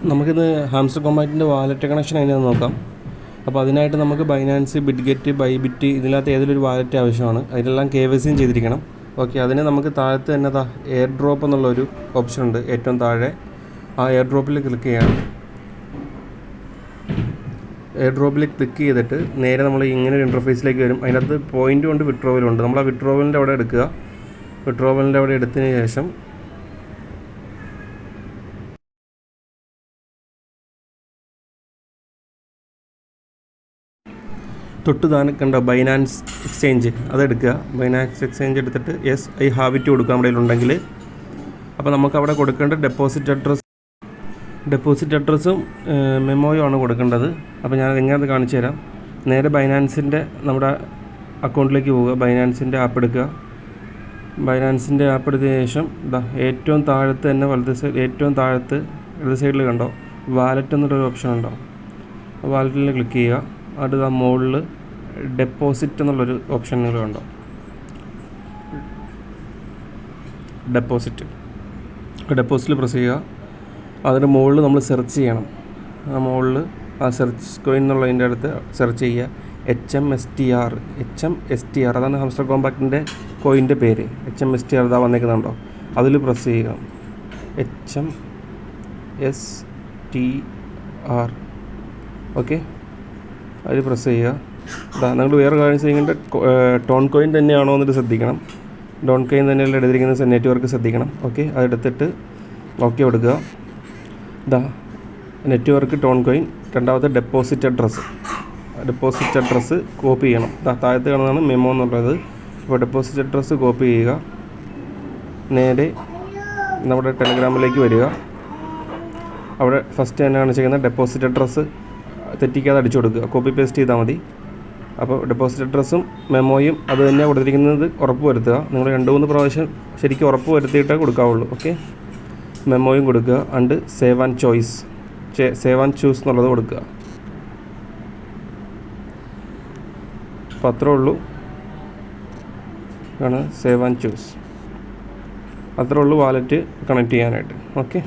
നമുക്കിന്ന് hamster കോമ്പാക്റ്റിൻ്റെ wallet connection അതിനകത്ത് നോക്കാം. അപ്പോൾ അതിനായിട്ട് നമുക്ക് ബൈനാൻസ്, ബിറ്റ്ഗെറ്റ്, ബൈബിറ്റ് ഇതിനകത്ത് ഏതൊരു വാലറ്റ് ആവശ്യമാണ്. അതിലെല്ലാം KYC ചെയ്തിരിക്കണം. ഓക്കെ, അതിന് നമുക്ക് താഴത്ത് തന്നെ എയർ ഡ്രോപ്പ് എന്നുള്ളൊരു ഓപ്ഷൻ ഉണ്ട് ഏറ്റവും താഴെ. ആ എയർ ഡ്രോപ്പിൽ ക്ലിക്ക് ചെയ്യണം. എയർ ഡ്രോപ്പിൽ ക്ലിക്ക് ചെയ്തിട്ട് നേരെ നമ്മൾ ഇങ്ങനെ ഒരു ഇൻ്റർഫേസിലേക്ക് വരും. അതിനകത്ത് പോയിൻ്റ് കൊണ്ട് വിഡ്രോവലുണ്ട്. നമ്മൾ ആ വിഡ്രോവലിൻ്റെ അവിടെ എടുക്കുക. വിഡ്രോവലിൻ്റെ അവിടെ എടുത്തതിന് ശേഷം തൊട്ട് താഴെ കണ്ട ബൈനാൻസ് എക്സ്ചേഞ്ച് അതെടുക്കുക. ബൈനാൻസ് എക്സ്ചേഞ്ച് എടുത്തിട്ട് യെസ് ഐ ഹാവ് ഇറ്റ് കൊടുക്കുക നമ്മുടെ കയ്യിലുണ്ടെങ്കിൽ. അപ്പോൾ നമുക്ക് അവിടെ കൊടുക്കേണ്ട ഡെപ്പോസിറ്റ് അഡ്രസ്സും മെമ്മോയും ആണ് കൊടുക്കേണ്ടത്. അപ്പോൾ ഞാനത് എങ്ങനെയത് കാണിച്ചു തരാം. നേരെ ബൈനാൻസിൻ്റെ നമ്മുടെ അക്കൗണ്ടിലേക്ക് പോവുക. ബൈനാൻസിൻ്റെ ആപ്പ് എടുക്കുക. ബൈനാൻസിൻ്റെ ആപ്പ് എടുത്തതിന് ശേഷം ഏറ്റവും താഴത്ത് തന്നെ ഏറ്റവും താഴത്ത് ഇടത് സൈഡിൽ കണ്ടോ വാലറ്റ് എന്നുള്ളൊരു ഓപ്ഷൻ ഉണ്ടോ. വാലറ്റിൽ ക്ലിക്ക് ചെയ്യുക. അടുത്ത മുകളിൽ ഡെപ്പോസിറ്റ് എന്നുള്ളൊരു ഓപ്ഷൻ കണ്ടോ. ഡെപ്പോസിറ്റിൽ പ്രസ് ചെയ്യുക. അതിന് മുകളിൽ നമ്മൾ സെർച്ച് ചെയ്യണം. ആ മുകളിൽ ആ സെർച്ച് കോയിൻ എന്നുള്ളതിൻ്റെ അടുത്ത് സെർച്ച് ചെയ്യുക. HMSTR അതാണ് ഹാംസ്റ്റർ കോമ്പാക്റ്റിൻ്റെ കോയിൻ്റെ പേര്. HMSTR ഇതാ വന്നേക്കുന്നുണ്ടോ. അതിൽ പ്രസ് ചെയ്യുക. HMSTR ഓക്കെ, അതിൽ പ്രസ് ചെയ്യുക. നിങ്ങൾ വേറെ കാര്യം ചെയ്യേണ്ട ടോൺ കോയിൻ തന്നെയാണോ എന്നിട്ട് ശ്രദ്ധിക്കണം. ടോൺ കോയിൻ തന്നെയല്ല എടുത്തിരിക്കുന്ന നെറ്റ്വർക്ക് ശ്രദ്ധിക്കണം. ഓക്കെ, അതെടുത്തിട്ട് ഓക്കെ കൊടുക്കുക. Network tone coin. രണ്ടാമത്തെ ഡെപ്പോസിറ്റ് അഡ്രസ്സ് കോപ്പി ചെയ്യണം. താഴത്ത് കാണുന്നതാണ് മെമ്മോ എന്നുള്ളത്. അപ്പോൾ ഡെപ്പോസിറ്റ് അഡ്രസ്സ് കോപ്പി ചെയ്യുക. നേരെ നമ്മുടെ ടെലഗ്രാമിലേക്ക് വരിക. അവിടെ ഫസ്റ്റ് തന്നെ കാണിച്ചിരിക്കുന്ന ഡെപ്പോസിറ്റ് അഡ്രസ്സ് തെറ്റിക്കാതെ അടിച്ചു കൊടുക്കുക. കോപ്പി പേസ്റ്റ് ചെയ്താൽ മതി. അപ്പോൾ ഡെപ്പോസിറ്റ് അഡ്രസ്സും മെമ്മോയും അത് തന്നെ കൊടുത്തിരിക്കുന്നത് ഉറപ്പ് വരുത്തുക. നിങ്ങൾ 2-3 പ്രാവശ്യം ശരിക്കും ഉറപ്പ് വരുത്തിയിട്ടേ കൊടുക്കാവുള്ളൂ. ഓക്കെ, മെമ്മോയും കൊടുക്കുക. ആൻഡ് സേവ് ആൻഡ് ചൂസ് എന്നുള്ളത് കൊടുക്കുക. അപ്പോൾ അത്രേ ഉള്ളൂ. ആണ് സേവ് ആൻഡ് ചൂസ്. അത്രേ ഉള്ളൂ വാലറ്റ് കണക്ട് ചെയ്യാനായിട്ട്. ഓക്കെ.